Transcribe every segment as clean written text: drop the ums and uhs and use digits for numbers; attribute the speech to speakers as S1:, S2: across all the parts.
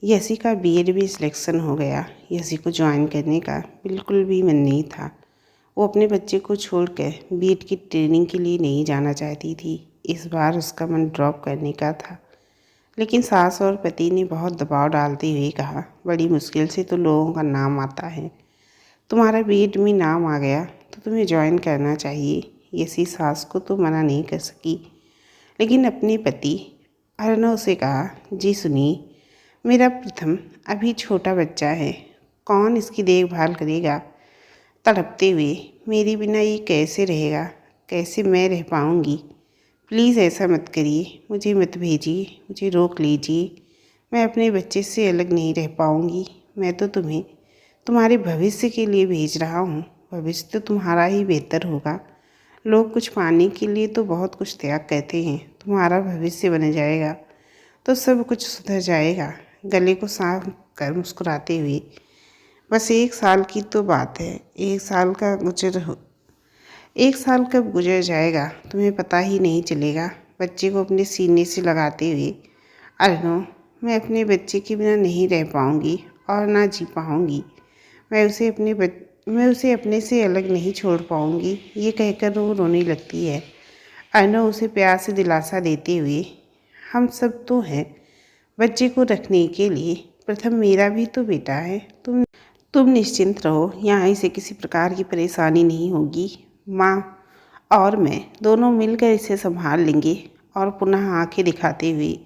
S1: यसी का बीएड भी सिलेक्शन हो गया। यसी को ज्वाइन करने का बिल्कुल भी मन नहीं था। वो अपने बच्चे को छोड़कर बीएड की ट्रेनिंग के लिए नहीं जाना चाहती थी। इस बार उसका मन ड्रॉप करने का था, लेकिन सास और पति ने बहुत दबाव डालते हुए कहा, बड़ी मुश्किल से तो लोगों का नाम आता है, तुम्हारा बीएड में नाम आ गया तो तुम्हें ज्वाइन करना चाहिए। यसी सास को तो मना नहीं कर सकी, लेकिन अपने पति अर्णव से कहा, जी सुनिए, मेरा प्रथम अभी छोटा बच्चा है, कौन इसकी देखभाल करेगा। तड़पते हुए, मेरे बिना ये कैसे रहेगा, कैसे मैं रह पाऊँगी। प्लीज़ ऐसा मत करिए, मुझे मत भेजिए, मुझे रोक लीजिए। मैं अपने बच्चे से अलग नहीं रह पाऊँगी। मैं तो तुम्हें तुम्हारे भविष्य के लिए भेज रहा हूँ। भविष्य तो तुम्हारा ही बेहतर होगा। लोग कुछ पाने के लिए तो बहुत कुछ त्याग करते हैं। तुम्हारा भविष्य बन जाएगा तो सब कुछ सुधर जाएगा। गले को साफ कर मुस्कुराते हुए, बस 1 साल की तो बात है, 1 साल कब गुजर जाएगा तुम्हें पता ही नहीं चलेगा। बच्चे को अपने सीने से लगाते हुए, अर्णव, मैं अपने बच्चे के बिना नहीं रह पाऊँगी और ना जी पाऊँगी। मैं उसे अपने से अलग नहीं छोड़ पाऊँगी। ये कहकर वो रोने लगती है। अर्णव उसे प्यार से दिलासा देते हुए, हम सब तो हैं बच्चे को रखने के लिए। प्रथम मेरा भी तो बेटा है। तुम निश्चिंत रहो, यहाँ इसे किसी प्रकार की परेशानी नहीं होगी। माँ और मैं दोनों मिलकर इसे संभाल लेंगे। और पुनः आंखें दिखाते हुए,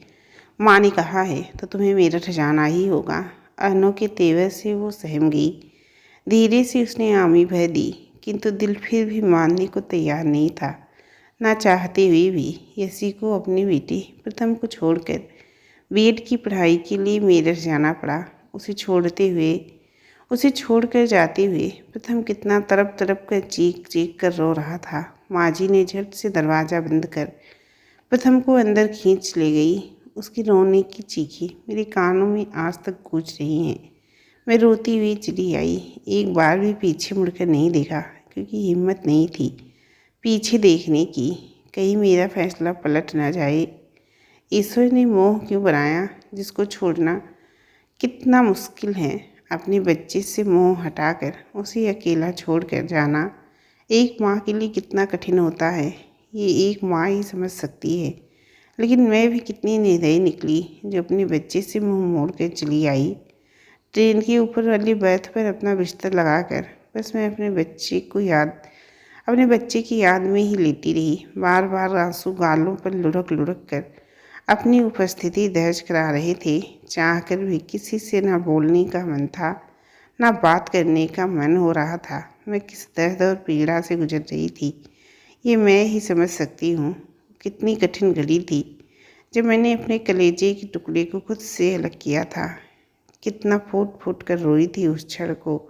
S1: माँ ने कहा है तो तुम्हें मेरठ जाना ही होगा। अर्णव के तेवर से वो सहम गई। धीरे से उसने हामी भर दी, किंतु दिल फिर भी मानने को तैयार नहीं था। ना चाहते हुए भी यसी को अपनी बेटी प्रथम को छोड़कर बीएड की पढ़ाई के लिए मेरठ जाना पड़ा। उसे छोड़कर जाते हुए प्रथम कितना तड़प तड़प कर चीख चीख कर रो रहा था। माँ जी ने झट से दरवाज़ा बंद कर प्रथम को अंदर खींच ले गई। उसकी रोने की चीखें मेरे कानों में आज तक गूंज रही हैं। मैं रोती हुई चली आई, एक बार भी पीछे मुड़कर नहीं देखा, क्योंकि हिम्मत नहीं थी पीछे देखने की, कहीं मेरा फैसला पलट न जाए। ईश्वर ने मोह क्यों बनाया, जिसको छोड़ना कितना मुश्किल है। अपने बच्चे से मोह हटाकर उसे अकेला छोड़कर जाना एक माँ के लिए कितना कठिन होता है, ये एक माँ ही समझ सकती है। लेकिन मैं भी कितनी निर्दयी निकली जो अपने बच्चे से मुंह मोड़ कर चली आई। ट्रेन के ऊपर वाली बर्थ पर अपना बिस्तर लगाकर बस मैं अपने बच्चे की याद में ही लेटी रही। बार बार आंसू गालों पर लुढ़क लुढ़क कर अपनी उपस्थिति दर्ज करा रहे थे। चाहकर भी किसी से ना बोलने का मन था, ना बात करने का मन हो रहा था। मैं किस दर्द और पीड़ा से गुजर रही थी, ये मैं ही समझ सकती हूँ। कितनी कठिन घड़ी थी जब मैंने अपने कलेजे के टुकड़े को खुद से अलग किया था। कितना फूट फूट कर रोई थी उस क्षण को,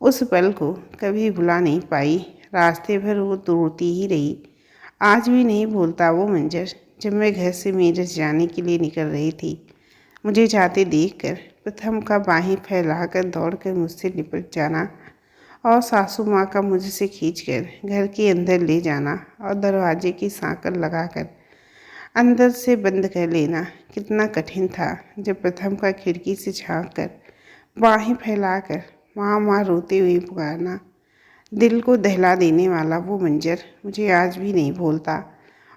S1: उस पल को कभी भुला नहीं पाई। रास्ते भर वो रोती ही रही। आज भी नहीं भूलता वो मंजर, जब मैं घर से मेरठ जाने के लिए निकल रही थी। मुझे जाते देखकर प्रथम का बाहें फैलाकर दौड़कर मुझसे निपट जाना और सासू माँ का मुझसे खींचकर घर के अंदर ले जाना और दरवाजे की सांकल लगाकर अंदर से बंद कर लेना कितना कठिन था। जब प्रथम का खिड़की से झाँक कर बाहें फैलाकर माँ माँ रोते हुए पुकारना, दिल को दहला देने वाला वो मंजर मुझे आज भी नहीं भूलता।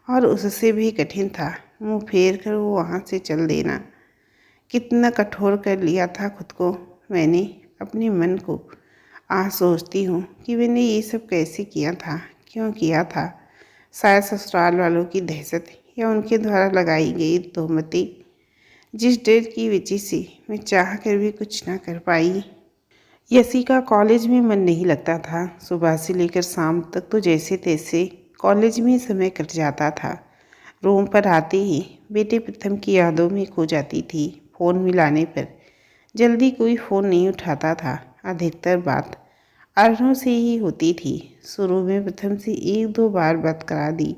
S1: और उससे भी कठिन था मुँह फेर कर वो वहाँ से चल देना। कितना कठोर कर लिया था खुद को मैंने, अपने मन को। आज सोचती हूँ कि मैंने ये सब कैसे किया था, क्यों किया था। शायद ससुराल वालों की दहशत या उनके द्वारा लगाई गई तोहमतें, जिस डर की वजह से मैं चाह कर भी कुछ ना कर पाई। यसी का कॉलेज में मन नहीं लगता था। सुबह से लेकर शाम तक तो जैसे तैसे कॉलेज में समय कट जाता था। रूम पर आते ही बेटे प्रथम की यादों में खो जाती थी। फ़ोन मिलाने पर जल्दी कोई फ़ोन नहीं उठाता था। अधिकतर बात अर्णव से ही होती थी। शुरू में प्रथम से 1-2 बार बात करा दी,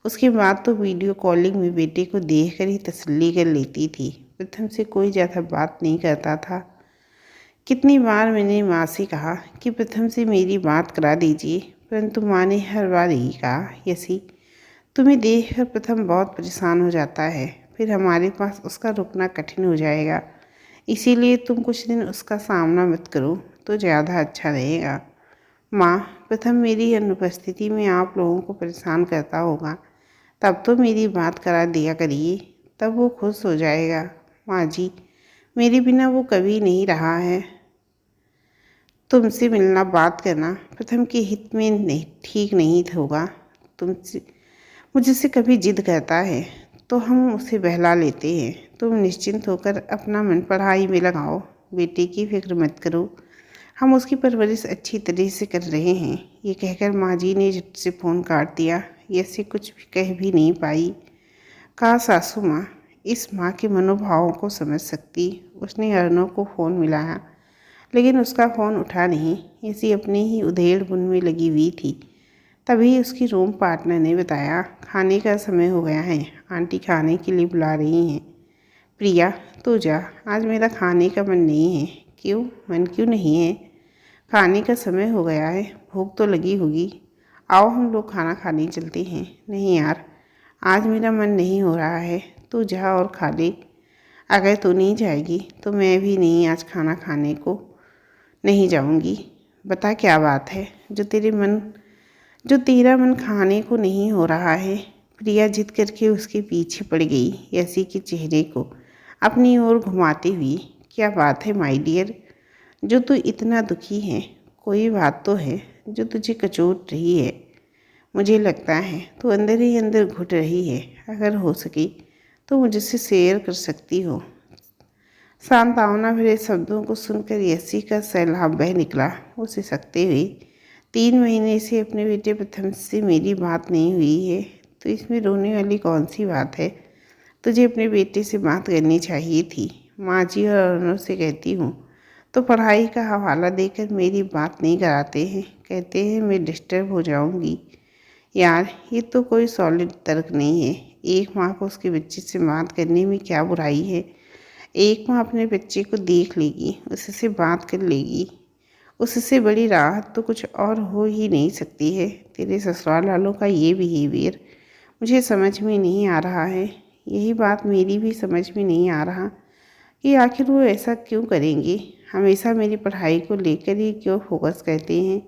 S1: उसके बाद तो वीडियो कॉलिंग में बेटे को देखकर ही तसल्ली कर लेती थी। प्रथम से कोई ज़्यादा बात नहीं करता था। कितनी बार मैंने माँ से कहा कि प्रथम से मेरी बात करा दीजिए, परंतु माँ ने हर बार यही कहा, यसी तुम्हें देखकर प्रथम बहुत परेशान हो जाता है, फिर हमारे पास उसका रुकना कठिन हो जाएगा। इसीलिए तुम कुछ दिन उसका सामना मत करो तो ज़्यादा अच्छा रहेगा। माँ, प्रथम मेरी अनुपस्थिति में आप लोगों को परेशान करता होगा, तब तो मेरी बात करा दिया करिए, तब वो खुश हो जाएगा। माँ जी, मेरे बिना वो कभी नहीं रहा है। तुमसे मिलना बात करना प्रथम के हित में नहीं, ठीक नहीं होगा। तुमसे मुझसे कभी जिद करता है तो हम उसे बहला लेते हैं। तुम निश्चिंत होकर अपना मन पढ़ाई में लगाओ। बेटे की फिक्र मत करो, हम उसकी परवरिश अच्छी तरह से कर रहे हैं। ये कहकर माँ जी ने झट से फ़ोन काट दिया। ऐसे कुछ भी कह भी नहीं पाई। कहा सासू माँ इस माँ के मनोभावों को समझ सकती। उसने अर्नव को फ़ोन मिलाया, लेकिन उसका फ़ोन उठा नहीं। ऐसी अपनी ही उधेड़ बुन में लगी हुई थी। तभी उसकी रूम पार्टनर ने बताया, खाने का समय हो गया है, आंटी खाने के लिए बुला रही हैं। प्रिया, तू जा, आज मेरा खाने का मन नहीं है। क्यों, मन क्यों नहीं है? खाने का समय हो गया है, भूख तो लगी होगी। आओ हम लोग खाना खाने चलते हैं। नहीं यार, आज मेरा मन नहीं हो रहा है, तू जा और खा ले। अगर तू नहीं जाएगी तो मैं भी नहीं आज खाना खाने को नहीं जाऊंगी। बता क्या बात है जो तेरा मन खाने को नहीं हो रहा है। प्रिया जिद करके उसके पीछे पड़ गई, यसी के चेहरे को अपनी ओर घुमाते हुई। क्या बात है माय डियर, जो तू इतना दुखी है? कोई बात तो है जो तुझे कचोट रही है। मुझे लगता है तू अंदर ही अंदर घुट रही है। अगर हो सके तो मुझसे शेयर कर सकती हो। सांत्वना भरे शब्दों को सुनकर यसी का सैलाब बह निकला। वो सिसकते हुए, 3 महीने से अपने बेटे प्रथम से मेरी बात नहीं हुई है, तो इसमें रोने वाली कौन सी बात है? तुझे अपने बेटे से बात करनी चाहिए थी। माँ जी और अर्नव से कहती हूँ तो पढ़ाई का हवाला देकर मेरी बात नहीं कराते हैं। कहते हैं मैं डिस्टर्ब हो जाऊँगी। यार, ये तो कोई सॉलिड तर्क नहीं है। एक माँ को उसके बच्चे से बात करने में क्या बुराई है? एक माँ अपने बच्चे को देख लेगी, उससे बात कर लेगी। उससे बड़ी राहत तो कुछ और हो ही नहीं सकती है। तेरे ससुराल वालों का ये बिहेवियर मुझे समझ में नहीं आ रहा है। यही बात मेरी भी समझ में नहीं आ रहा कि आखिर वो ऐसा क्यों करेंगे। हमेशा मेरी पढ़ाई को लेकर ही क्यों फोकस करते हैं।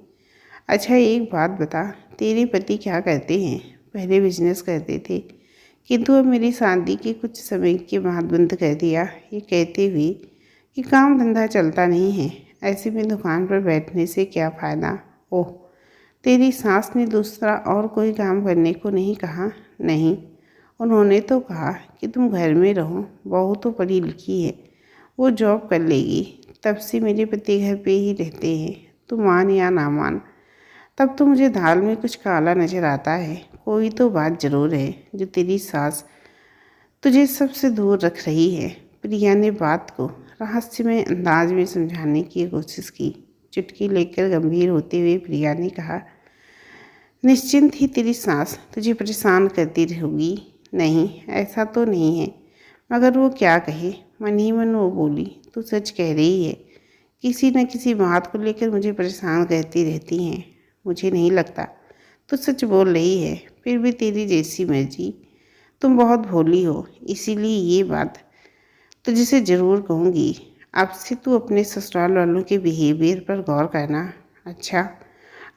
S1: अच्छा एक बात बता, तेरे पति क्या करते हैं? पहले बिजनेस करते थे, किंतु अब मेरी शादी के कुछ समय के बाद बंद कर दिया। ये कहते हुए कि काम धंधा चलता नहीं है, ऐसे में दुकान पर बैठने से क्या फ़ायदा। ओह, तेरी सास ने दूसरा और कोई काम करने को नहीं कहा? नहीं, उन्होंने तो कहा कि तुम घर में रहो, बहू तो पढ़ी लिखी है, वो जॉब कर लेगी। तब से मेरे पति घर पे ही रहते हैं। तू मान या ना मान, तब तो मुझे दाल में कुछ काला नज़र आता है। कोई तो बात ज़रूर है जो तेरी सास तुझे सबसे दूर रख रही है। प्रिया ने बात को रहस्यमय अंदाज में समझाने की कोशिश की। चुटकी लेकर गंभीर होते हुए प्रिया ने कहा, निश्चिंत ही तेरी सास तुझे परेशान करती रहोगी। नहीं, ऐसा तो नहीं है, मगर वो क्या कहे। मन ही मन वो बोली, तू सच कह रही है, किसी न किसी बात को लेकर मुझे परेशान करती रहती हैं। मुझे नहीं लगता तू सच बोल रही है, फिर भी तेरी जैसी मर्जी। तुम बहुत भोली हो, इसीलिए ये बात तुझसे ज़रूर कहूँगी। अब से तू अपने ससुराल वालों के बिहेवियर पर गौर करना। अच्छा,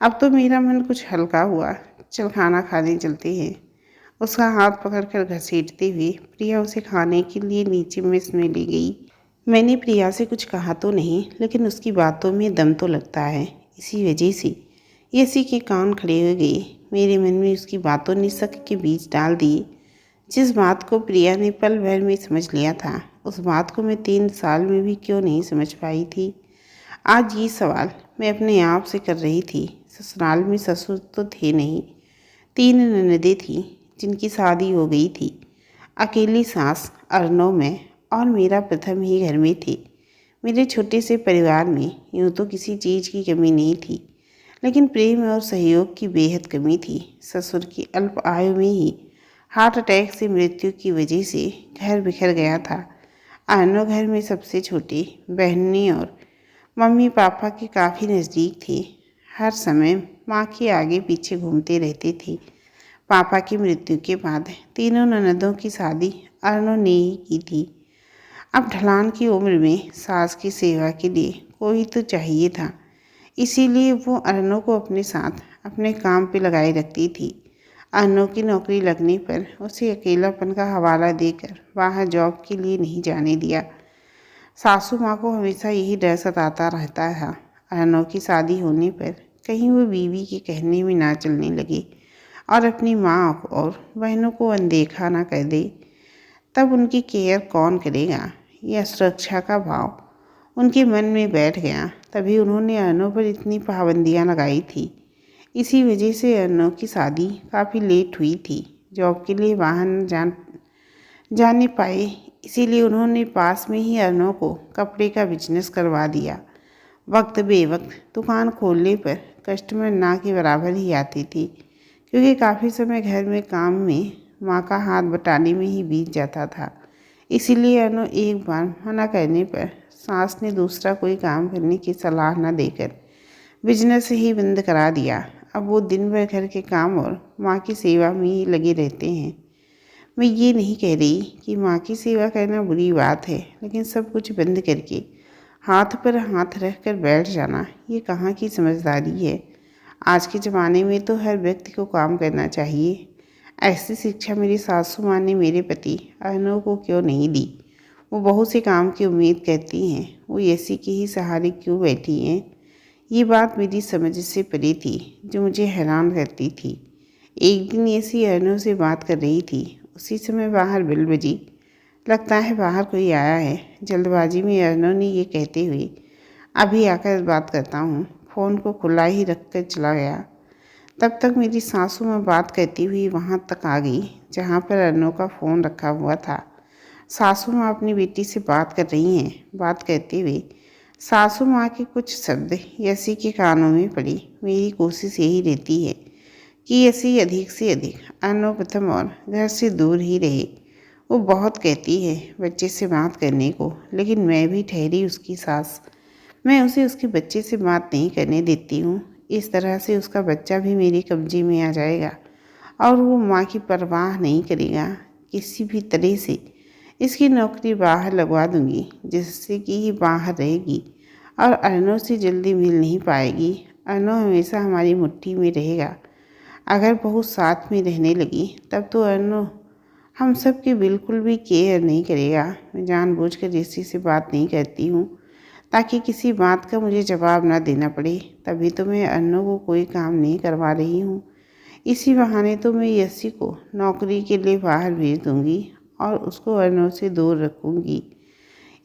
S1: अब तो मेरा मन कुछ हल्का हुआ। चल खाना खाने चलते हैं। उसका हाथ पकड़कर घसीटते हुए प्रिया उसे खाने के लिए नीचे मेस में ले गई। मैंने प्रिया से कुछ कहा तो नहीं, लेकिन उसकी बातों में दम तो लगता है। इसी वजह से यसी के कान खड़े हो गए। मेरे मन में उसकी बातों ने शक के बीज डाल दिए। जिस बात को प्रिया ने पल भर में समझ लिया था, उस बात को मैं 3 साल में भी क्यों नहीं समझ पाई थी। आज ये सवाल मैं अपने आप से कर रही थी। ससुराल में ससुर तो थे नहीं, 3 ननदें थीं जिनकी शादी हो गई थी। अकेली सास अर्नव में और मेरा प्रथम ही घर में थे। मेरे छोटे से परिवार में यूँ तो किसी चीज़ की कमी नहीं थी, लेकिन प्रेम और सहयोग की बेहद कमी थी। ससुर की अल्प आयु में ही हार्ट अटैक से मृत्यु की वजह से घर बिखर गया था। अर्नव घर में सबसे छोटे, बहनें और मम्मी पापा के काफ़ी नज़दीक थे। हर समय माँ के आगे पीछे घूमते रहते थे। पापा की मृत्यु के बाद तीनों ननदों की शादी अर्नव ने ही की थी। अब ढलान की उम्र में सास की सेवा के लिए कोई तो चाहिए था, इसीलिए वो अर्नव को अपने साथ अपने काम पे लगाए रखती थी। अर्नव की नौकरी लगने पर उसे अकेलापन का हवाला देकर बाहर जॉब के लिए नहीं जाने दिया। सासू माँ को हमेशा यही डर सताता रहता था, अर्नव की शादी होने पर कहीं वो बीवी के कहने में ना चलने लगे और अपनी माँ और बहनों को अनदेखा ना कर दे। तब उनकी केयर कौन करेगा, यह सुरक्षा का भाव उनके मन में बैठ गया। तभी उन्होंने अर्नव पर इतनी पाबंदियां लगाई थी। इसी वजह से अर्नव की शादी काफ़ी लेट हुई थी। जॉब के लिए बाहर न जाने पाए, इसीलिए उन्होंने पास में ही अर्नव को कपड़े का बिजनेस करवा दिया। वक्त बेवक्त दुकान खोलने पर कस्टमर ना के बराबर ही आती थी, क्योंकि काफ़ी समय घर में काम में माँ का हाथ बटाने में ही बीत जाता था। इसीलिए अर्नव एक बार मना करने पर सास ने दूसरा कोई काम करने की सलाह न देकर बिजनेस ही बंद करा दिया। अब वो दिन भर घर के काम और माँ की सेवा में ही लगे रहते हैं। मैं ये नहीं कह रही कि माँ की सेवा करना बुरी बात है, लेकिन सब कुछ बंद करके हाथ पर हाथ रख कर बैठ जाना ये कहाँ की समझदारी है। आज के ज़माने में तो हर व्यक्ति को काम करना चाहिए। ऐसी शिक्षा मेरी सासू माँ ने मेरे पति अर्नव को क्यों नहीं दी। वो बहुत से काम की उम्मीद करती हैं, वो ऐसी के ही सहारे क्यों बैठी हैं। ये बात मेरी समझ से परे थी, जो मुझे हैरान करती थी। एक दिन ऐसी अर्नव से बात कर रही थी, उसी समय बाहर बेल बजी। लगता है बाहर कोई आया है। जल्दबाजी में अर्नव ने ये कहते हुए अभी आकर बात करता हूँ, फ़ोन को खुला ही रख कर चला गया। तब तक मेरी सासू माँ बात करती हुई वहाँ तक आ गई जहाँ पर अर्नव का फ़ोन रखा हुआ था। सासू माँ अपनी बेटी से बात कर रही हैं। बात करते हुए सासू माँ के कुछ शब्द यसी के कानों में पड़ी। मेरी कोशिश यही रहती है कि यसी अधिक से अधिक अर्नव प्रथम और घर से दूर ही रहे। वो बहुत कहती है बच्चे से बात करने को, लेकिन मैं भी ठहरी उसकी सास। मैं उसे उसके बच्चे से बात नहीं करने देती हूँ। इस तरह से उसका बच्चा भी मेरे कब्जे में आ जाएगा और वो माँ की परवाह नहीं करेगा। किसी भी तरह से इसकी नौकरी बाहर लगवा दूंगी, जिससे कि ये बाहर रहेगी और अर्नव से जल्दी मिल नहीं पाएगी। अर्नव हमेशा हमारी मुट्ठी में रहेगा। अगर बहू साथ में रहने लगी तब तो अर्नव हम सब की बिल्कुल भी केयर नहीं करेगा। मैं जानबूझकर ऋषि से बात नहीं करती हूँ ताकि किसी बात का मुझे जवाब ना देना पड़े। तभी तो मैं अर्नव को कोई काम नहीं करवा रही हूँ। इसी बहाने तो मैं यसी को नौकरी के लिए बाहर भेज दूँगी और उसको अर्नव से दूर रखूँगी।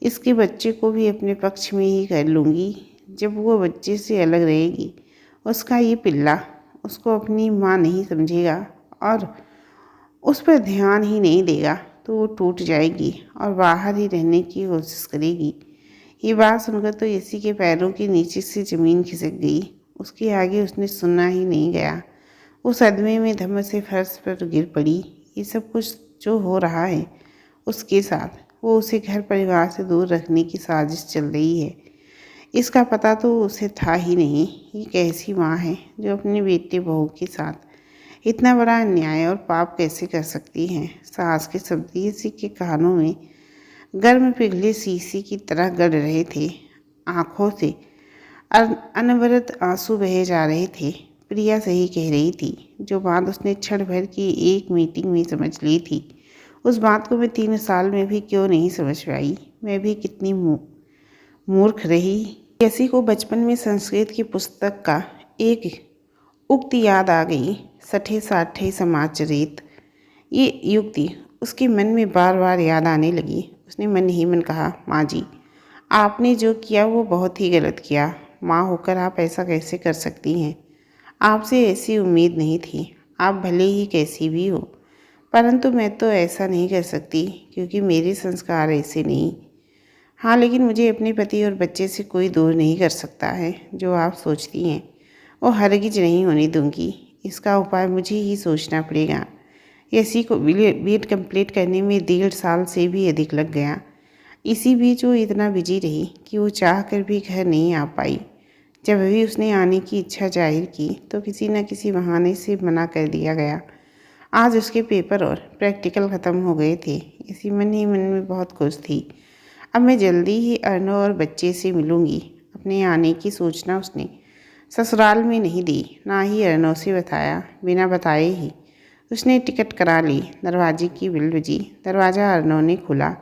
S1: इसके बच्चे को भी अपने पक्ष में ही कर लूँगी। जब वो बच्चे से अलग रहेगी, उसका ये पिल्ला उसको अपनी माँ नहीं समझेगा और उस पर ध्यान ही नहीं देगा, तो वो टूट जाएगी और बाहर ही रहने की कोशिश करेगी। ये बात सुनकर तो यसी के पैरों के नीचे से ज़मीन खिसक गई। उसके आगे उसने सुनना ही नहीं गया। वो सदमे में धम्म से फर्श पर गिर पड़ी। ये सब कुछ जो हो रहा है उसके साथ, वो उसे घर परिवार से दूर रखने की साजिश चल रही है। इसका पता तो उसे था ही नहीं। ये कैसी माँ है जो अपने बेटे बहू के साथ इतना बड़ा अन्याय और पाप कैसे कर सकती हैं। सास के शब्द इसी के कानों में गर्म पिघले शीशी की तरह गड़ रहे थे। आँखों से अनवरत आंसू बहे जा रहे थे। प्रिया सही कह रही थी। जो बात उसने क्षण भर की एक मीटिंग में समझ ली थी, उस बात को मैं 3 साल में भी क्यों नहीं समझ पाई। मैं भी कितनी मूर्ख रही। किसी को बचपन में संस्कृत की पुस्तक का एक उक्ति याद आ गई, सठे साठे समाचरित। ये युक्ति उसके मन में बार बार याद आने लगी। उसने मन ही मन कहा, माँ जी, आपने जो किया वो बहुत ही गलत किया। माँ होकर आप ऐसा कैसे कर सकती हैं। आपसे ऐसी उम्मीद नहीं थी। आप भले ही कैसी भी हो, परंतु मैं तो ऐसा नहीं कर सकती, क्योंकि मेरे संस्कार ऐसे नहीं। हाँ, लेकिन मुझे अपने पति और बच्चे से कोई दूर नहीं कर सकता है। जो आप सोचती हैं वो हरगिज नहीं होने दूंगी। इसका उपाय मुझे ही सोचना पड़ेगा। यसी को बीएड कंप्लीट करने में 1.5 साल से भी अधिक लग गया। इसी बीच वो इतना बिजी रही कि वो चाह कर भी घर नहीं आ पाई। जब भी उसने आने की इच्छा जाहिर की तो किसी न किसी बहाने से मना कर दिया गया। आज उसके पेपर और प्रैक्टिकल ख़त्म हो गए थे। इसी मन ही मन में बहुत खुश थी। अब मैं जल्दी ही अर्नव और बच्चे से मिलूंगी। अपने आने की सूचना उसने ससुराल में नहीं दी, ना ही अर्नव से बताया। बिना बताए ही उसने टिकट करा ली। दरवाजे की बेल बजी। दरवाज़ा अर्नव ने खोला।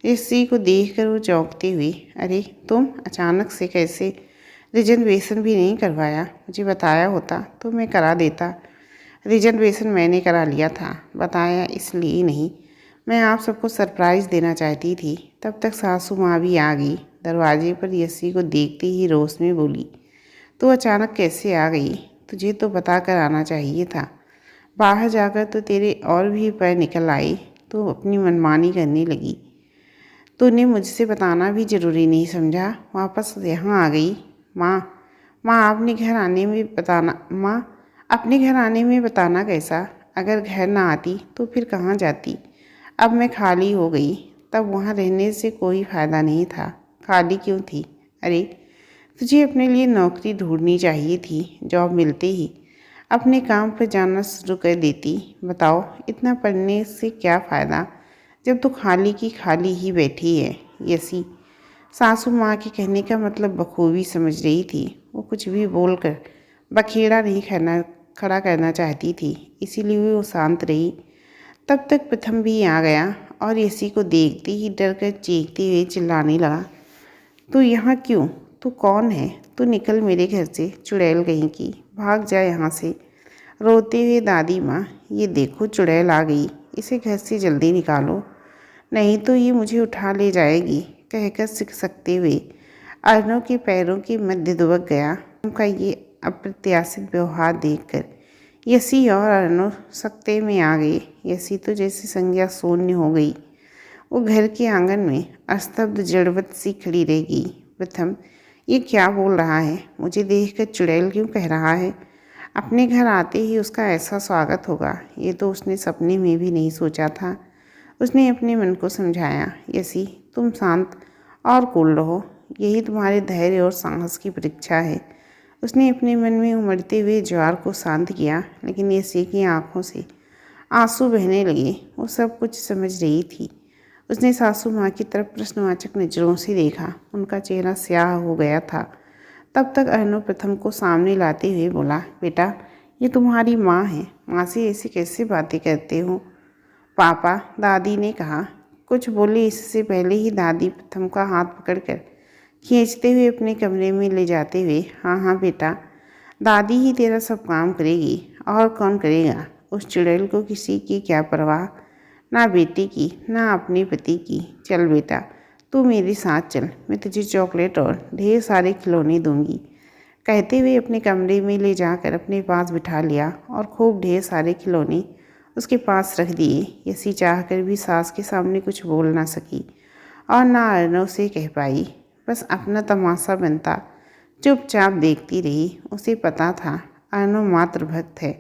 S1: ऋषि को देखकर वो चौंकते हुए, अरे तुम अचानक से कैसे? रिजर्वेशन भी नहीं करवाया? मुझे बताया होता तो मैं करा देता। रिजर्वेशन मैंने करा लिया था, बताया इसलिए नहीं। मैं आप सबको सरप्राइज़ देना चाहती थी। तब तक सासू माँ भी आ गई। दरवाजे पर यस्सी को देखते ही रोश में बोली, तू अचानक कैसे आ गई? तुझे तो बता कर आना चाहिए था। बाहर जाकर तो तेरे और भी पैर निकल आए। तू अपनी मनमानी करने लगी। तूने मुझसे बताना भी ज़रूरी नहीं समझा, वापस यहाँ आ गई। माँ अपने घर आने में बताना। माँ अपने घर आने में बताना कैसा? अगर घर ना आती तो फिर कहाँ जाती? अब मैं खाली हो गई। तब वहाँ रहने से कोई फ़ायदा नहीं था। खाली क्यों थी? अरे तुझे अपने लिए नौकरी ढूंढनी चाहिए थी। जॉब मिलते ही अपने काम पर जाना शुरू कर देती। बताओ इतना पढ़ने से क्या फ़ायदा जब तू खाली की खाली ही बैठी है? यसी सासू माँ के कहने का मतलब बखूबी समझ रही थी। वो कुछ भी बोलकर बखेड़ा नहीं खड़ा करना चाहती थी, इसीलिए वो शांत रही। तब तक प्रथम भी आ गया और यसी को देखते ही डर कर चीखते हुए चिल्लाने लगा, तू यहाँ क्यों? तू कौन है? तू निकल मेरे घर से, चुड़ैल कहीं की, भाग जा यहाँ से। रोते हुए दादी माँ, ये देखो चुड़ैल आ गई, इसे घर से जल्दी निकालो, नहीं तो ये मुझे उठा ले जाएगी, कहकर सिकसकते हुए अर्नव के पैरों के मध्य दुबक गया। उनका ये अप्रत्याशित व्यवहार देखकर यसी और अर्नव सकते में आ गए। यसी तो जैसे संज्ञा शून्य हो गई। वो घर के आंगन में अस्तब्ध जड़वत सी खड़ी रह गई। प्रथम ये क्या बोल रहा है? मुझे देखकर चुड़ैल क्यों कह रहा है? अपने घर आते ही उसका ऐसा स्वागत होगा, ये तो उसने सपने में भी नहीं सोचा था। उसने अपने मन को समझाया, यसी तुम शांत और कूल रहो, यही तुम्हारे धैर्य और साहस की परीक्षा है। उसने अपने मन में उमड़ते हुए ज्वार को शांत किया, लेकिन यसी की आंखों से आंसू बहने लगे। वो सब कुछ समझ रही थी। उसने सासू माँ की तरफ प्रश्नवाचक नज़रों से देखा। उनका चेहरा स्याह हो गया था। तब तक अर्नव प्रथम को सामने लाते हुए बोला, बेटा ये तुम्हारी माँ है, माँ से ऐसी कैसे बातें करते हो? पापा, दादी ने कहा। कुछ बोले इससे पहले ही दादी प्रथम का हाथ पकड़कर खींचते हुए अपने कमरे में ले जाते हुए, हाँ बेटा, दादी ही तेरा सब काम करेगी, और कौन करेगा? उस चुड़ैल को किसी की क्या परवाह, ना बेटी की ना अपने पति की। चल बेटा तू मेरे साथ चल, मैं तुझे चॉकलेट और ढेर सारे खिलौने दूंगी। कहते हुए अपने कमरे में ले जाकर अपने पास बिठा लिया और खूब ढेर सारे खिलौने उसके पास रख दिए। यसी चाहकर भी सास के सामने कुछ बोल ना सकी और ना अर्नव से कह पाई। बस अपना तमाशा बनता चुपचाप देखती रही। उसे पता था अर्नव मातृभक्त है,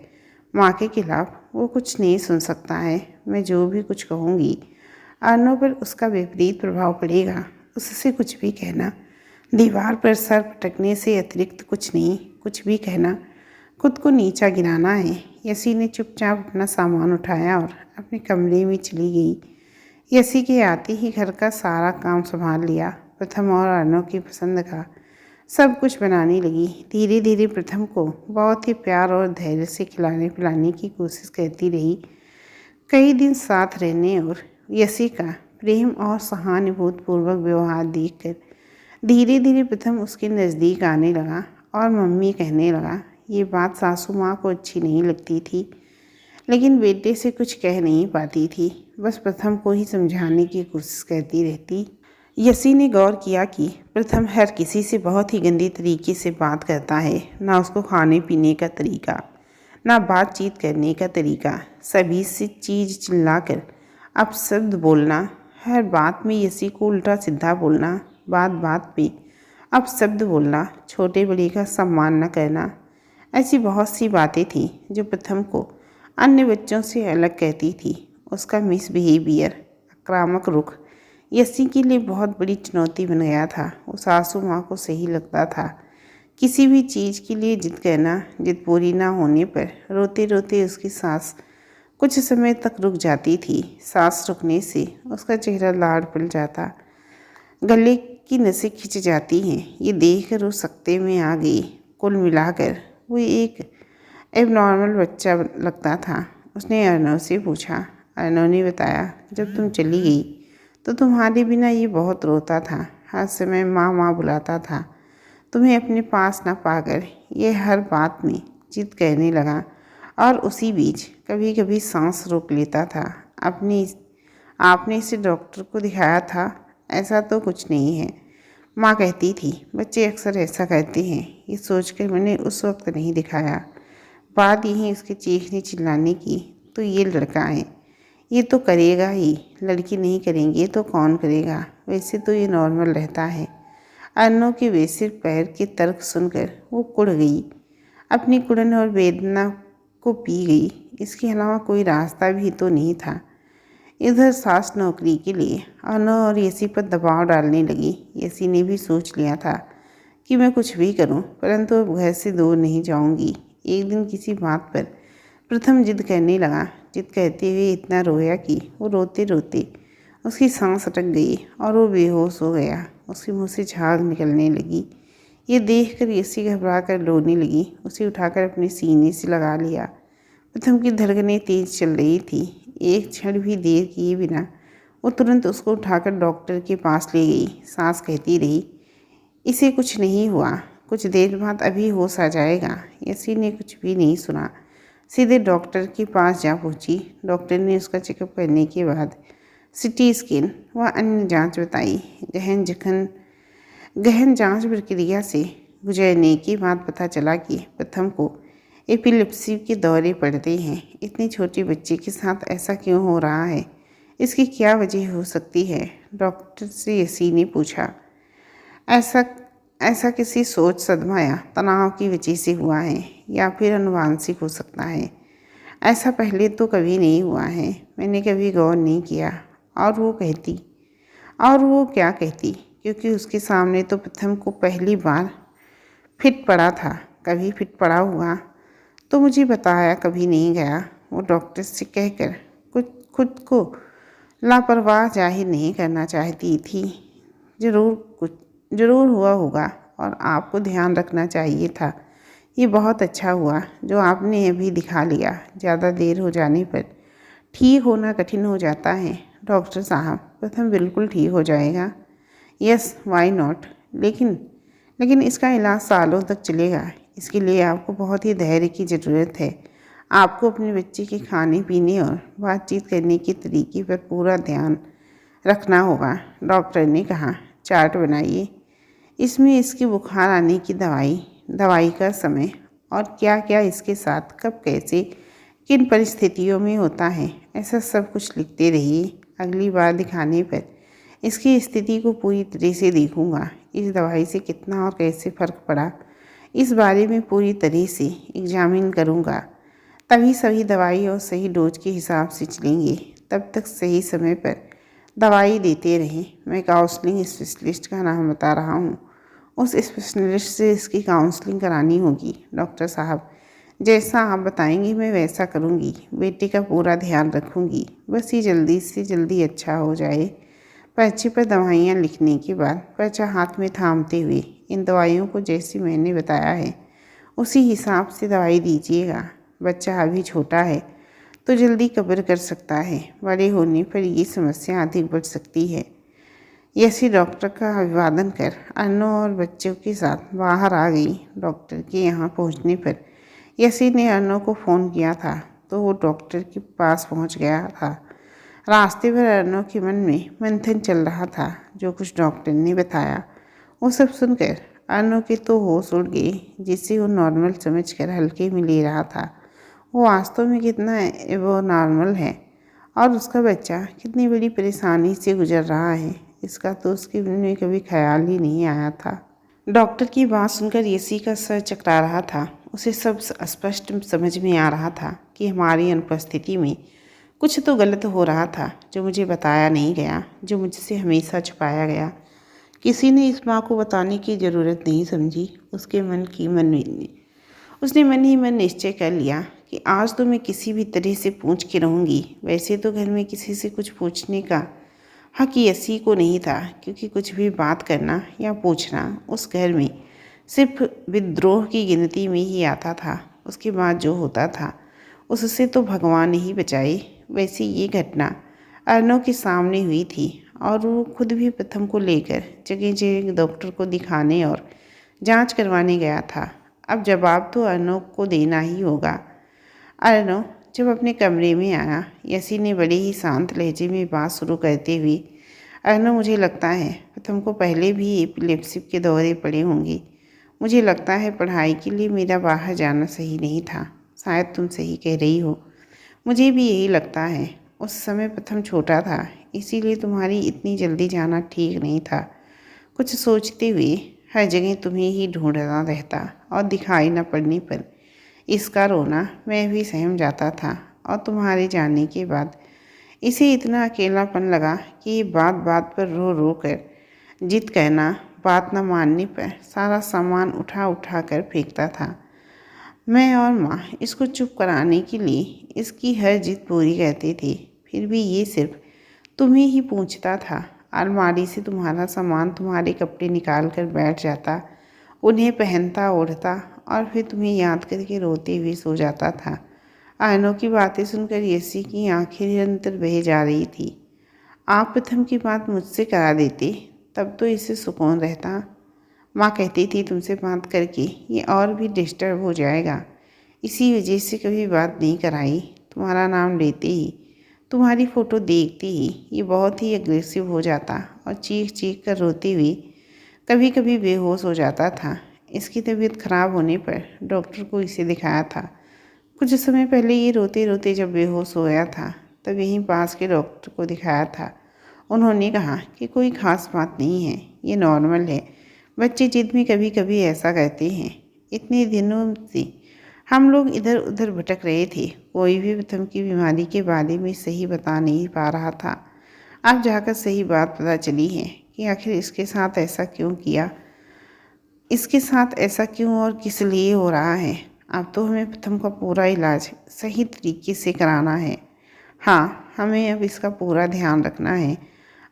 S1: माँ के खिलाफ वो कुछ नहीं सुन सकता है। मैं जो भी कुछ कहूँगी अर्नव पर उसका विपरीत प्रभाव पड़ेगा। उससे कुछ भी कहना, दीवार पर सर पटकने से अतिरिक्त कुछ नहीं। कुछ भी कहना खुद को नीचा गिराना है। यसी ने चुपचाप अपना सामान उठाया और अपने कमरे में चली गई। यसी के आते ही घर का सारा काम संभाल लिया। प्रथम और अर्नव की पसंद का सब कुछ बनाने लगी। धीरे धीरे प्रथम को बहुत ही प्यार और धैर्य से खिलाने पिलाने की कोशिश करती रही। कई दिन साथ रहने और यसी का प्रेम और सहानुभूतिपूर्वक व्यवहार देखकर धीरे धीरे प्रथम उसके नज़दीक आने लगा और मम्मी कहने लगा। ये बात सासू माँ को अच्छी नहीं लगती थी, लेकिन बेटे से कुछ कह नहीं पाती थी। बस प्रथम को ही समझाने की कोशिश करती रहती। यसी ने गौर किया कि प्रथम हर किसी से बहुत ही गंदे तरीके से बात करता है। ना उसको खाने पीने का तरीका, ना बातचीत करने का तरीका, सभी से चीज़ चिल्लाकर अपशब्द बोलना, हर बात में यसी को उल्टा सीधा बोलना, बात बात पे अपशब्द बोलना, छोटे बड़े का सम्मान न करना। ऐसी बहुत सी बातें थीं जो प्रथम को अन्य बच्चों से अलग कहती थी। उसका मिसबिहेवियर, आक्रामक रुख यसी के लिए बहुत बड़ी चुनौती बन गया था। वो सासू माँ को सही लगता था। किसी भी चीज़ के लिए जिद करना, जिद पूरी ना होने पर रोते रोते उसकी सांस कुछ समय तक रुक जाती थी। सांस रुकने से उसका चेहरा लाल पड़ जाता। गले की नसें खिंच जाती हैं। ये देखकर वो सकते में आ गई। कुल मिलाकर वो एक एबनॉर्मल बच्चा लगता था। उसने अर्नव से पूछा। अर्नव ने बताया, जब तुम चली गई तो तुम्हारे बिना ये बहुत रोता था। हर समय माँ माँ बुलाता था। तुम्हें अपने पास न पाकर ये हर बात में जिद करने लगा और उसी बीच कभी कभी सांस रोक लेता था। अपनी आपने इसे डॉक्टर को दिखाया था? ऐसा तो कुछ नहीं है, माँ कहती थी। बच्चे अक्सर ऐसा करते हैं। ये सोचकर मैंने उस वक्त नहीं दिखाया। बात यही उसके चीखने चिल्लाने की। तो ये लड़का है, ये तो करेगा ही। लड़की नहीं करेंगे तो कौन करेगा? वैसे तो ये नॉर्मल रहता है। अन्नों के बेसिर पैर के तर्क सुनकर वो कुड़ गई। अपनी कुड़न और वेदना को पी गई। इसके अलावा कोई रास्ता भी तो नहीं था। इधर सास नौकरी के लिए अनु और यसी पर दबाव डालने लगी। यसी ने भी सोच लिया था कि मैं कुछ भी करूं, परंतु अब घर से दूर नहीं जाऊंगी। एक दिन किसी बात पर प्रथम जिद करने लगा। जिद करते हुए इतना रोया कि वो रोते रोते उसकी सांस अटक गई और वो बेहोश हो गया। उसके मुंह से झाग निकलने लगी। ये देखकर यसी घबरा कर रोने लगी। उसे उठाकर अपने सीने से लगा लिया। प्रथम की धड़कनें तेज चल रही थी। एक क्षण भी देर किए बिना वो तुरंत उसको उठाकर डॉक्टर के पास ले गई। सास कहती रही, इसे कुछ नहीं हुआ, कुछ देर बाद अभी होश आ जाएगा। यसी ने कुछ भी नहीं सुना, सीधे डॉक्टर के पास जा पहुंची। डॉक्टर ने उसका चेकअप करने के बाद सिटी स्कैन व अन्य जांच बताई। गहन जांच प्रक्रिया से गुजरने के बाद पता चला कि प्रथम को एपिलेप्सी के दौरे पड़ते हैं। इतने छोटे बच्चे के साथ ऐसा क्यों हो रहा है? इसकी क्या वजह हो सकती है? डॉक्टर से यसी ने पूछा। ऐसा ऐसा किसी सोच सदमा या तनाव की वजह से हुआ है या फिर अनुवांशिक हो सकता है। ऐसा पहले तो कभी नहीं हुआ है, मैंने कभी गौर नहीं किया। और वो क्या कहती, क्योंकि उसके सामने तो प्रथम को पहली बार फिट पड़ा था। कभी फिट पड़ा हुआ तो मुझे बताया कभी नहीं गया। वो डॉक्टर से कहकर कुछ खुद को लापरवाह जाहिर नहीं करना चाहती थी। ज़रूर हुआ होगा और आपको ध्यान रखना चाहिए था। ये बहुत अच्छा हुआ जो आपने अभी दिखा लिया। ज़्यादा देर हो जाने पर ठीक होना कठिन हो जाता है। डॉक्टर साहब, प्रथम बिल्कुल ठीक हो जाएगा। Yes, why not. लेकिन इसका इलाज सालों तक चलेगा। इसके लिए आपको बहुत ही धैर्य की ज़रूरत है। आपको अपने बच्चे के खाने पीने और बातचीत करने के तरीके पर पूरा ध्यान रखना होगा। डॉक्टर ने कहा, चार्ट बनाइए। इसमें इसके बुखार आने की दवाई का समय और क्या क्या इसके साथ कब कैसे किन परिस्थितियों में होता है, ऐसा सब कुछ लिखते रहिए। अगली बार दिखाने पर इसकी स्थिति को पूरी तरह से देखूंगा। इस दवाई से कितना और कैसे फ़र्क पड़ा, इस बारे में पूरी तरह से एग्जामिन करूंगा। तभी सभी दवाई और सही डोज के हिसाब से चलेंगे। तब तक सही समय पर दवाई देते रहें। मैं काउंसलिंग स्पेशलिस्ट का नाम बता रहा हूँ। उस स्पेशलिस्ट से इसकी काउंसलिंग करानी होगी। डॉक्टर साहब, जैसा आप बताएंगी मैं वैसा करूँगी। बेटे का पूरा ध्यान रखूँगी। बस ये जल्दी से जल्दी अच्छा हो जाए। पर्चे पर दवाइयाँ लिखने के बाद पर्चा हाथ में थामते हुए, इन दवाइयों को जैसे मैंने बताया है उसी हिसाब से दवाई दीजिएगा। बच्चा अभी छोटा है तो जल्दी कब्र कर सकता है, बड़े होने पर ये समस्या अधिक बढ़ सकती है। यसी डॉक्टर का अभिवादन कर अन्नू और बच्चों के साथ बाहर आ गई। डॉक्टर के यहाँ पहुँचने पर यसी ने अन्नू को फ़ोन किया था तो वो डॉक्टर के पास पहुँच गया था। रास्ते पर अर्नव के मन में मंथन चल रहा था। जो कुछ डॉक्टर ने बताया वो सब सुनकर अर्नव के तो होश उड़ गए, जिसे वो नॉर्मल समझकर हल्के में ले रहा था। वो वास्तव में कितना वो नॉर्मल है और उसका बच्चा कितनी बड़ी परेशानी से गुजर रहा है, इसका तो उसके मन में कभी ख्याल ही नहीं आया था। डॉक्टर की बात सुनकर यसी का सर चकरा रहा था। उसे सब स्पष्ट समझ में आ रहा था कि हमारी अनुपस्थिति में कुछ तो गलत हो रहा था, जो मुझे बताया नहीं गया, जो मुझसे हमेशा छुपाया गया। किसी ने इस माँ को बताने की ज़रूरत नहीं समझी। उसने मन ही मन निश्चय कर लिया कि आज तो मैं किसी भी तरह से पूछ के रहूँगी। वैसे तो घर में किसी से कुछ पूछने का हक यसी को नहीं था, क्योंकि कुछ भी बात करना या पूछना उस घर में सिर्फ विद्रोह की गिनती में ही आता था। उसके बाद जो होता था उससे तो भगवान ही बचाए। वैसे ये घटना अर्नव के सामने हुई थी और वो खुद भी प्रथम को लेकर जगह जगह डॉक्टर को दिखाने और जांच करवाने गया था। अब जवाब तो अर्नव को देना ही होगा। अर्नव जब अपने कमरे में आया, यसी ने बड़े ही शांत लहजे में बात शुरू करते हुए, अर्नव, मुझे लगता है तुमको पहले भी एपिलेप्सी के दौरे पड़े होंगे। मुझे लगता है पढ़ाई के लिए मेरा बाहर जाना सही नहीं था। शायद तुम सही कह रही हो, मुझे भी यही लगता है। उस समय प्रथम छोटा था, इसीलिए तुम्हारी इतनी जल्दी जाना ठीक नहीं था। कुछ सोचते हुए हर जगह तुम्हें ही ढूंढना रहता और दिखाई न पड़ने पर इसका रोना मैं भी सहम जाता था। और तुम्हारे जाने के बाद इसे इतना अकेलापन लगा कि ये बात बात पर रो रो कर जिद कहना, बात न मानने पर सारा सामान उठा उठा कर फेंकता था। मैं और माँ इसको चुप कराने के लिए इसकी हर जिद पूरी करते थे, फिर भी ये सिर्फ तुम्हें ही पूछता था। अलमारी से तुम्हारा सामान, तुम्हारे कपड़े निकाल कर बैठ जाता, उन्हें पहनता ओढ़ता और फिर तुम्हें याद करके रोते हुए सो जाता था। अर्नव की बातें सुनकर यसी की आंखें निरंतर बह जा रही थी। आप प्रथम की बात मुझसे करा देते, तब तो इसे सुकून रहता। माँ कहती थी तुमसे बात करके ये और भी डिस्टर्ब हो जाएगा, इसी वजह से कभी बात नहीं कराई। तुम्हारा नाम लेते ही, तुम्हारी फ़ोटो देखते ही ये बहुत ही अग्रेसिव हो जाता और चीख चीख कर रोते हुए कभी कभी बेहोश हो जाता था। इसकी तबीयत खराब होने पर डॉक्टर को इसे दिखाया था। कुछ समय पहले ये रोते रोते जब बेहोश हो गया था, तब यहीं पास के डॉक्टर को दिखाया था। उन्होंने कहा कि कोई ख़ास बात नहीं है, ये नॉर्मल है। बच्चे जिद में कभी कभी ऐसा कहते हैं। इतने दिनों से हम लोग इधर उधर भटक रहे थे, कोई भी प्रथम की बीमारी के बारे में सही बता नहीं पा रहा था। अब जाकर सही बात पता चली है कि आखिर इसके साथ ऐसा क्यों किया, इसके साथ ऐसा क्यों और किस लिए हो रहा है। अब तो हमें प्रथम का पूरा इलाज सही तरीके से कराना है। हाँ, हमें अब इसका पूरा ध्यान रखना है।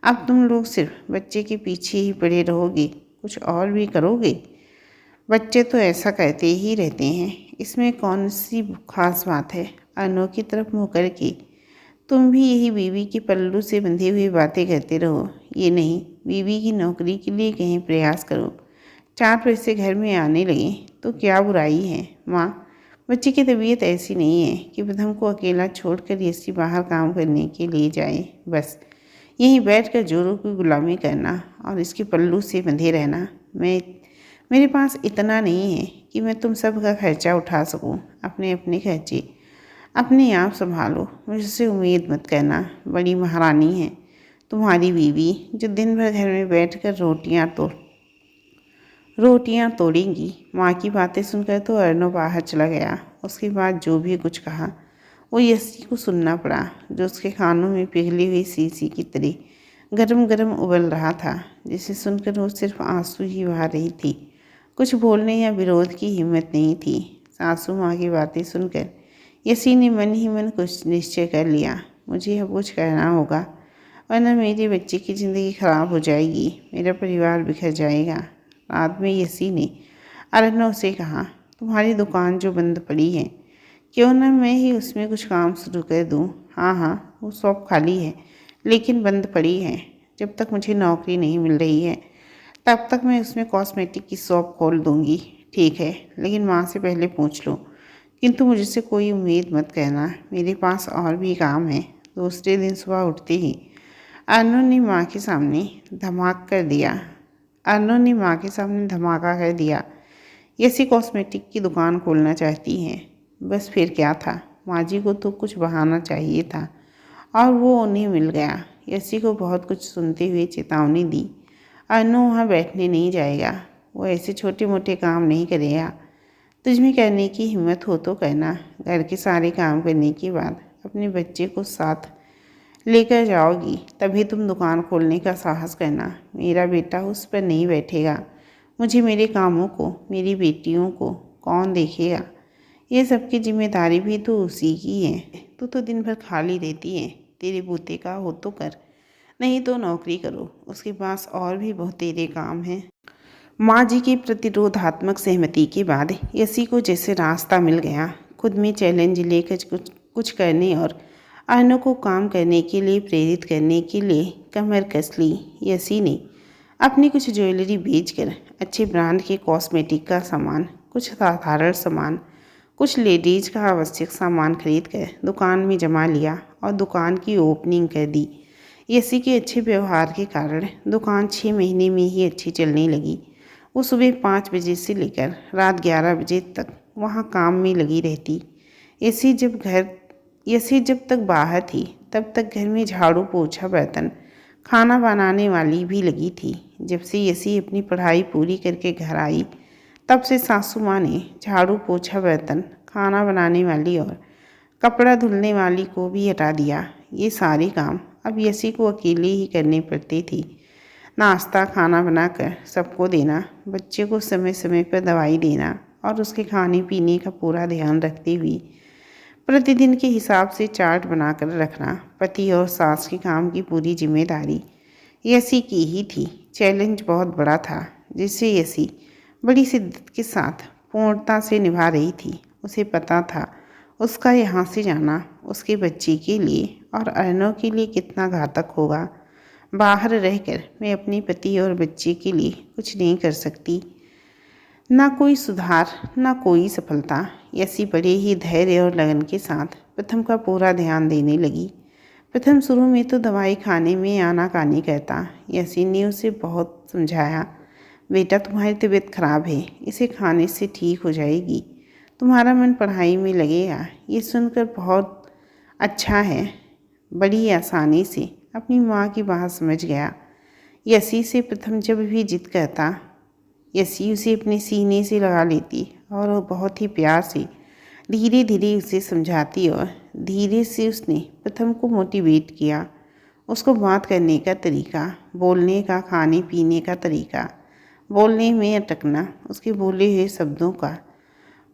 S1: अब तुम लोग सिर्फ बच्चे के पीछे ही पड़े रहोगे, कुछ और भी करोगे? बच्चे तो ऐसा कहते ही रहते हैं, इसमें कौन सी खास बात है? अर्नव की तरफ मुँह करके, तुम भी यही बीवी के पल्लू से बंधे हुए बातें करते रहो। ये नहीं, बीवी की नौकरी के लिए कहीं प्रयास करो। 4 पैसे घर में आने लगे तो क्या बुराई है? माँ, बच्चे की तबीयत ऐसी नहीं है कि प्रथम को अकेला छोड़कर यसी बाहर काम करने के लिए जाए। बस यहीं बैठकर जोरों की गुलामी करना और इसके पल्लू से बंधे रहना। मेरे पास इतना नहीं है कि मैं तुम सब का खर्चा उठा सकूं। अपने अपने खर्चे अपने आप संभालो, मुझसे उम्मीद मत करना। बड़ी महारानी है तुम्हारी बीवी, जो दिन भर घर में बैठकर रोटियां तोड़ेंगी। माँ की बातें सुनकर तो अर्नव बाहर चला गया। उसके बाद जो भी कुछ कहा वो यसी को सुनना पड़ा, जो उसके कानों में पिघली हुई शीशी की तरह गरम गरम उबल रहा था, जिसे सुनकर वो सिर्फ आंसू ही बहा रही थी। कुछ बोलने या विरोध की हिम्मत नहीं थी। सासू माँ की बातें सुनकर यसी ने मन ही मन कुछ निश्चय कर लिया, मुझे अब कुछ करना होगा, वरना मेरे बच्चे की ज़िंदगी खराब हो जाएगी, मेरा परिवार बिखर जाएगा। रात में यसी ने अर्नव से कहा, तुम्हारी दुकान जो बंद पड़ी है, क्यों ना मैं ही उसमें कुछ काम शुरू कर दूँ? हाँ हाँ, वो शॉप खाली है लेकिन बंद पड़ी है। जब तक मुझे नौकरी नहीं मिल रही है तब तक मैं उसमें कॉस्मेटिक की शॉप खोल दूँगी। ठीक है, लेकिन माँ से पहले पूछ लो। किंतु मुझसे कोई उम्मीद मत करना, मेरे पास और भी काम है। दूसरे दिन सुबह उठते ही अर्नव ने माँ के सामने धमाका कर दिया। यसी कॉस्मेटिक की दुकान खोलना चाहती हैं। बस फिर क्या था, माँ जी को तो कुछ बहाना चाहिए था और वो उन्हें मिल गया। यसी को बहुत कुछ सुनते हुए चेतावनी दी, अर्नव वहाँ बैठने नहीं जाएगा, वो ऐसे छोटे मोटे काम नहीं करेगा। तुझमें करने की हिम्मत हो तो करना। घर के सारे काम करने के बाद अपने बच्चे को साथ लेकर जाओगी, तभी तुम दुकान खोलने का साहस करना। मेरा बेटा उस पर नहीं बैठेगा। मुझे, मेरे कामों को, मेरी बेटियों को कौन देखेगा? ये सबकी जिम्मेदारी भी तो उसी की है। तू तो दिन भर खाली रहती है, तेरे बूते का हो तो कर। नहीं तो नौकरी करो, उसके पास और भी बहुत तेरे काम हैं। माँ जी की प्रतिरोधात्मक सहमति के बाद यसी को जैसे रास्ता मिल गया। खुद में चैलेंज लेकर कुछ कुछ करने और अन्यों को काम करने के लिए प्रेरित करने के लिए कमर कस ली यसी ने। अपनी कुछ ज्वेलरी बेचकर अच्छे ब्रांड के कॉस्मेटिक का सामान, कुछ साधारण सामान, कुछ लेडीज का आवश्यक सामान खरीद कर दुकान में जमा लिया और दुकान की ओपनिंग कर दी। यसी के अच्छे व्यवहार के कारण दुकान 6 महीने में ही अच्छी चलने लगी। वो सुबह 5 बजे से लेकर रात 11 बजे तक वहाँ काम में लगी रहती। यसी जब तक बाहर थी तब तक घर में झाड़ू पोछा बर्तन खाना बनाने वाली भी लगी थी। जब से यसी अपनी पढ़ाई पूरी करके घर आई तब से सासू माँ ने झाड़ू पोछा बर्तन खाना बनाने वाली और कपड़ा धुलने वाली को भी हटा दिया। ये सारे काम अब यसी को अकेले ही करने पड़ते थे। नाश्ता खाना बनाकर सबको देना, बच्चे को समय समय पर दवाई देना और उसके खाने पीने का पूरा ध्यान रखते हुए प्रतिदिन के हिसाब से चार्ट बनाकर रखना, पति और सास के काम की पूरी जिम्मेदारी यसी की ही थी। चैलेंज बहुत बड़ा था जिसे यसी बड़ी शिद्दत के साथ पूर्णता से निभा रही थी। उसे पता था उसका यहाँ से जाना उसके बच्चे के लिए और अर्नव के लिए कितना घातक होगा। बाहर रहकर मैं अपने पति और बच्चे के लिए कुछ नहीं कर सकती। ना कोई सुधार, ना कोई सफलता। यसी बड़े ही धैर्य और लगन के साथ प्रथम का पूरा ध्यान देने लगी। प्रथम शुरू में तो दवाई खाने में आनाकानी कहता। यसी ने उसे बहुत समझाया, बेटा तुम्हारी तबीयत खराब है, इसे खाने से ठीक हो जाएगी, तुम्हारा मन पढ़ाई में लगेगा। ये सुनकर बहुत अच्छा है। बड़ी आसानी से अपनी माँ की बात समझ गया। यसी से प्रथम जब भी जिद करता यसी उसे अपने सीने से लगा लेती और वो बहुत ही प्यार से धीरे धीरे उसे समझाती और धीरे से उसने प्रथम को मोटिवेट किया। उसको बात करने का तरीका, बोलने का, खाने पीने का तरीका, बोलने में अटकना, उसके बोले हुए शब्दों का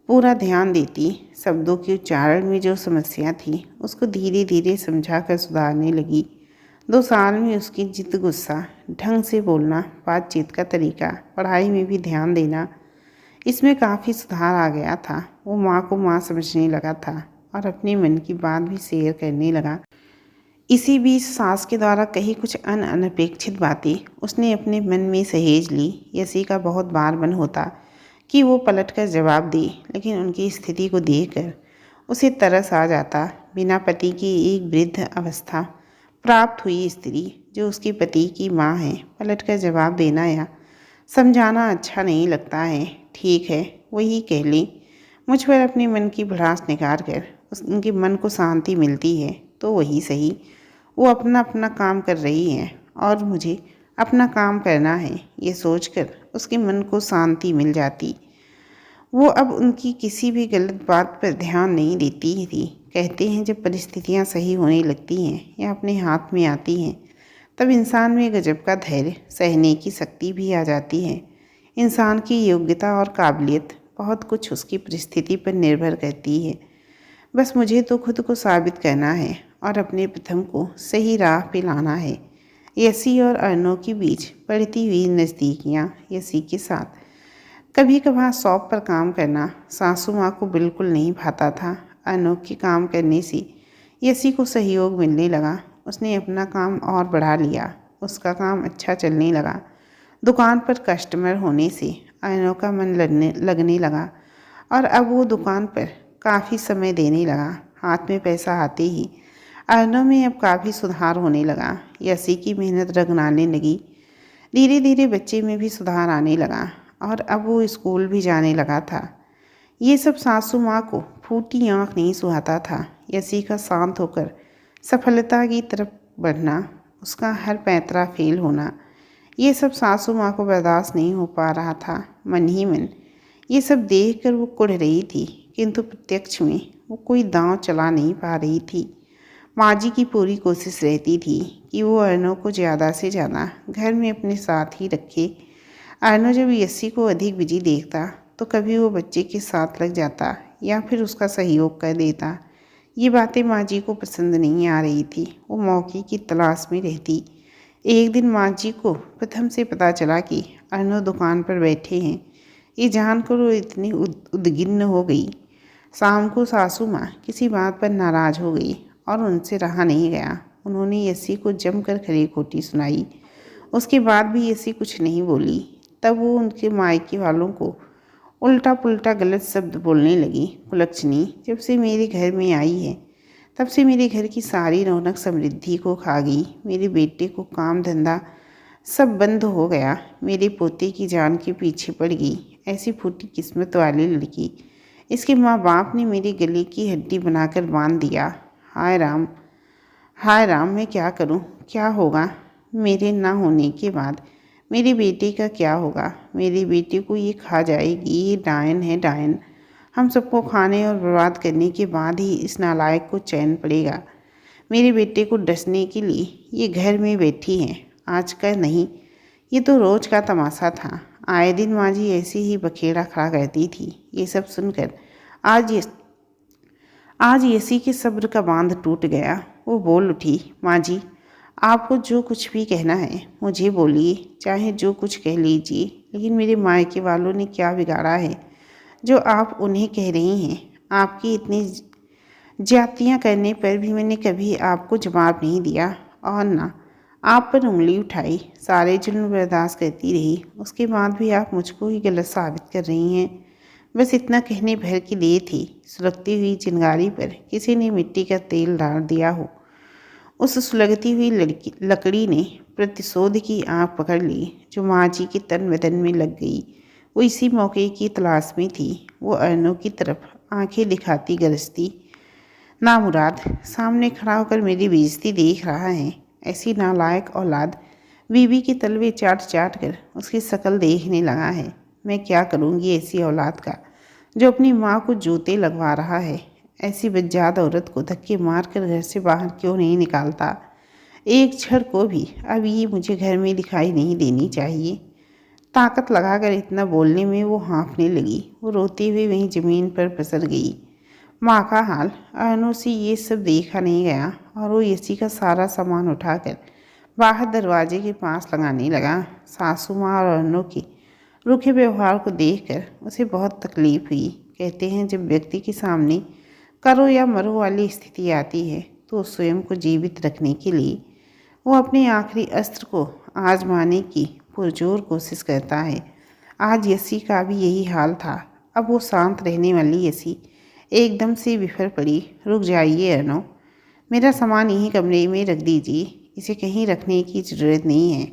S1: पूरा ध्यान देती। शब्दों के उच्चारण में जो समस्या थी उसको धीरे धीरे समझा कर सुधारने लगी। 2 साल में उसकी जिद, गुस्सा, ढंग से बोलना, बातचीत का तरीका, पढ़ाई में भी ध्यान देना, इसमें काफ़ी सुधार आ गया था। वो माँ को माँ समझने लगा था और अपने मन की बात भी शेयर करने लगा। इसी बीच सास के द्वारा कही कुछ अनपेक्षित बातें उसने अपने मन में सहेज ली। यसी का बहुत बार मन होता कि वो पलट कर जवाब दे, लेकिन उनकी स्थिति को देखकर उसे तरस आ जाता। बिना पति की एक वृद्ध अवस्था प्राप्त हुई स्त्री जो उसके पति की माँ है, पलट कर जवाब देना या समझाना अच्छा नहीं लगता है। ठीक है, वही कह ली। मुझ पर अपने मन की भड़ास निकाल कर उनके मन को शांति मिलती है तो वही सही। वो अपना अपना काम कर रही हैं और मुझे अपना काम करना है, ये सोचकर उसके मन को शांति मिल जाती। वो अब उनकी किसी भी गलत बात पर ध्यान नहीं देती थी। कहते हैं जब परिस्थितियाँ सही होने लगती हैं या अपने हाथ में आती हैं तब इंसान में गजब का धैर्य, सहने की शक्ति भी आ जाती है। इंसान की योग्यता और काबिलियत बहुत कुछ उसकी परिस्थिति पर निर्भर करती है। बस मुझे तो खुद को साबित करना है और अपने प्रथम को सही राह पे लाना है। यसी और अर्नव के बीच बढ़ती हुई नज़दीकियाँ यसी के साथ कभी कभार शॉप पर काम करना सासू माँ को बिल्कुल नहीं भाता था। अर्नव के काम करने से यसी को सहयोग मिलने लगा। उसने अपना काम और बढ़ा लिया, उसका काम अच्छा चलने लगा। दुकान पर कस्टमर होने से अर्नव का मन लगने लगा और अब वो दुकान पर काफ़ी समय देने लगा। हाथ में पैसा आते ही अर्नव में अब काफ़ी सुधार होने लगा। यसी की मेहनत रंगलाने लगी। धीरे धीरे बच्चे में भी सुधार आने लगा और अब वो स्कूल भी जाने लगा था। ये सब सासू माँ को फूटी आँख नहीं सुहाता था। यसी का शांत होकर सफलता की तरफ बढ़ना, उसका हर पैंतरा फेल होना, ये सब सासू माँ को बर्दाश्त नहीं हो पा रहा था। मन ही मन ये सब देखकर वो कुढ़ रही थी, किंतु प्रत्यक्ष में वो कोई दांव चला नहीं पा रही थी। माँ जी की पूरी कोशिश रहती थी कि वो अर्नव को ज़्यादा से ज़्यादा घर में अपने साथ ही रखे। अर्नव जब यसी को अधिक बिजी देखता तो कभी वो बच्चे के साथ लग जाता या फिर उसका सहयोग कर देता। ये बातें माँ जी को पसंद नहीं आ रही थी। वो मौके की तलाश में रहती। एक दिन माँ जी को प्रथम से पता चला कि अर्नव दुकान पर बैठे हैं। ये जानकर वो इतनी उद्विग्न हो गई। शाम को सासू माँ किसी बात पर नाराज़ हो गई और उनसे रहा नहीं गया। उन्होंने यसी को जमकर खरी खोटी सुनाई। उसके बाद भी यसी कुछ नहीं बोली। तब वो उनके मायके वालों को उल्टा पुल्टा गलत शब्द बोलने लगी। कुलक्षणी जब से मेरे घर में आई है तब से मेरे घर की सारी रौनक समृद्धि को खा गई। मेरे बेटे को काम धंधा सब बंद हो गया। मेरे पोते की जान के पीछे पड़ गई। ऐसी फूटी किस्मत वाली लड़की इसके माँ बाप ने मेरे गले की हड्डी बनाकर बांध दिया। हाय राम, हाय राम, मैं क्या करूं? क्या होगा मेरे ना होने के बाद? मेरे बेटे का क्या होगा? मेरे बेटे को ये खा जाएगी। ये डायन है, डायन। हम सबको खाने और बर्बाद करने के बाद ही इस नालायक को चैन पड़ेगा। मेरे बेटे को डसने के लिए ये घर में बैठी हैं। आज का नहीं, ये तो रोज़ का तमाशा था। आए दिन माँ जी ऐसी ही बखेड़ा खड़ा करती थी। ये सब सुनकर आज यसी के सब्र का बांध टूट गया। वो बोल उठी, माँ जी आपको जो कुछ भी कहना है मुझे बोलिए, चाहे जो कुछ कह लीजिए, लेकिन मेरे मायके वालों ने क्या बिगाड़ा है जो आप उन्हें कह रही हैं? आपकी इतनी ज्यादतियाँ करने पर भी मैंने कभी आपको जवाब नहीं दिया और ना आप पर उंगली उठाई। सारे जुल्म बर्दाश्त करती रही, उसके बाद भी आप मुझको ही गलत साबित कर रही हैं। बस इतना कहने भर के लिए थी। सुलगती हुई चिंगारी पर किसी ने मिट्टी का तेल डाल दिया हो। उस सुलगती हुई लकड़ी ने प्रतिशोध की आँख पकड़ ली जो माँ जी के तन बदन में लग गई। वो इसी मौके की तलाश में थी। वो अर्नव की तरफ आंखें दिखाती गरजती, नामुराद सामने खड़ा होकर मेरी बेइज्जती देख रहा है। ऐसी नालायक औलाद बीवी के तलवे चाट चाट कर उसकी शक्ल देखने लगा है। मैं क्या करूँगी ऐसी औलाद का जो अपनी माँ को जूते लगवा रहा है। ऐसी बज्जात औरत को धक्के मार कर घर से बाहर क्यों नहीं निकालता? एक क्षण को भी अब ये मुझे घर में दिखाई नहीं देनी चाहिए। ताकत लगाकर इतना बोलने में वो हाँफने लगी। वो रोते हुए वहीं ज़मीन पर पसर गई। माँ का हाल अर्नव से ये सब देखा नहीं गया और वो यसी का सारा सामान उठाकर बाहर दरवाजे के पास लगाने लगा। सासू माँ और अर्नव के रूखे व्यवहार को देखकर उसे बहुत तकलीफ हुई। कहते हैं जब व्यक्ति के सामने करो या मरो वाली स्थिति आती है तो स्वयं को जीवित रखने के लिए वो अपने आखिरी अस्त्र को आजमाने की पुरजोर कोशिश करता है। आज यसी का भी यही हाल था। अब वो शांत रहने वाली यसी एकदम से बिफर पड़ी। रुक जाइए अर्नव, मेरा सामान यहीं कमरे में रख दीजिए। इसे कहीं रखने की ज़रूरत नहीं है।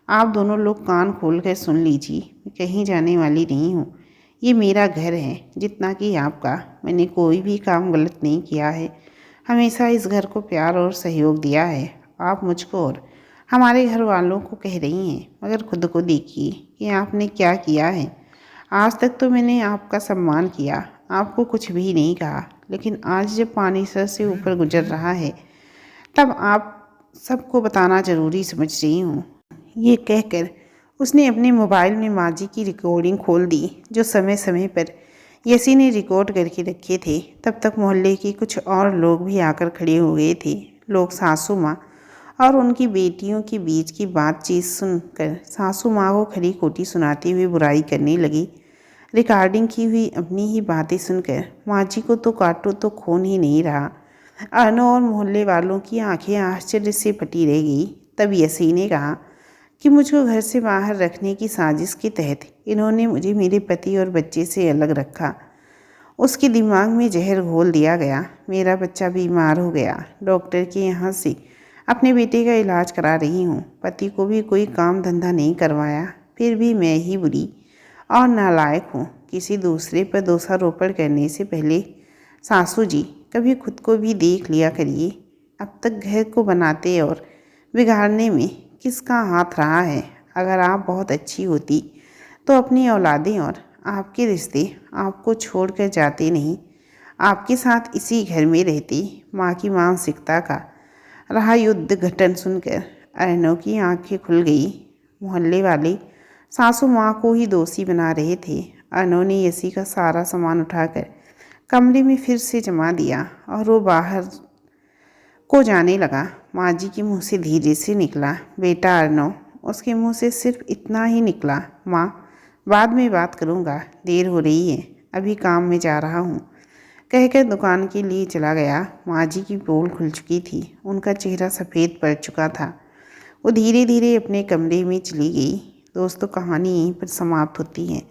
S1: आप दोनों लोग कान खोल कर सुन लीजिए। मैं कहीं जाने वाली नहीं हूँ। ये मेरा घर है जितना कि आपका। मैंने कोई भी काम गलत नहीं किया है। हमेशा इस घर को प्यार और सहयोग दिया है। आप मुझको और हमारे घर वालों को कह रही हैं, मगर खुद को देखिए कि आपने क्या किया है। आज तक तो मैंने आपका सम्मान किया, आपको कुछ भी नहीं कहा, लेकिन आज जब पानी सर से ऊपर गुजर रहा है तब आप सबको बताना ज़रूरी समझ रही हूँ। ये कहकर उसने अपने मोबाइल में माँ जी की रिकॉर्डिंग खोल दी जो समय समय पर यसी ने रिकॉर्ड करके रखे थे। तब तक मोहल्ले के कुछ और लोग भी आकर खड़े हो गए थे। लोग सासू माँ और उनकी बेटियों के बीच की बातचीत सुनकर सासू माँ को खरी खोटी सुनाते हुए बुराई करने लगी। रिकॉर्डिंग की हुई अपनी ही बातें सुनकर माँ जी को तो काटो तो खून ही नहीं रहा। अर्नव और मोहल्ले वालों की आंखें आश्चर्य से फटी रह गई। तब यसी ने कहा कि मुझको घर से बाहर रखने की साजिश के तहत इन्होंने मुझे मेरे पति और बच्चे से अलग रखा। उसके दिमाग में जहर घोल दिया गया। मेरा बच्चा बीमार हो गया। डॉक्टर के यहाँ से अपने बेटे का इलाज करा रही हूँ। पति को भी कोई काम धंधा नहीं करवाया। फिर भी मैं ही बुरी और नालायक हूँ। किसी दूसरे पर दोषारोपण करने से पहले सासू जी कभी खुद को भी देख लिया करिए। अब तक घर को बनाते और बिगाड़ने में किसका हाथ रहा है? अगर आप बहुत अच्छी होती तो अपनी औलादें और आपके रिश्ते आपको छोड़कर जाते नहीं, आपके साथ इसी घर में रहते। माँ की मानसिकता का रहा युद्ध घटन सुनकर अर्नव की आंखें खुल गई। मोहल्ले वाले सासू माँ को ही दोषी बना रहे थे। अर्नव ने यसी का सारा सामान उठाकर कमरे में फिर से जमा दिया और वो बाहर को जाने लगा। माँ जी के मुँह से धीरे से निकला, बेटा अर्नव। उसके मुँह से सिर्फ इतना ही निकला, माँ बाद में बात करूँगा, देर हो रही है, अभी काम में जा रहा हूँ, कहकर दुकान के लिए चला गया। माँ जी की पोल खुल चुकी थी, उनका चेहरा सफ़ेद पड़ चुका था। वो धीरे धीरे अपने कमरे में चली गई। दोस्तों, कहानी यहीं पर समाप्त होती है।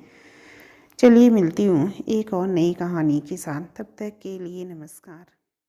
S1: चलिए मिलती हूँ एक और नई कहानी के साथ, तब तक के लिए नमस्कार।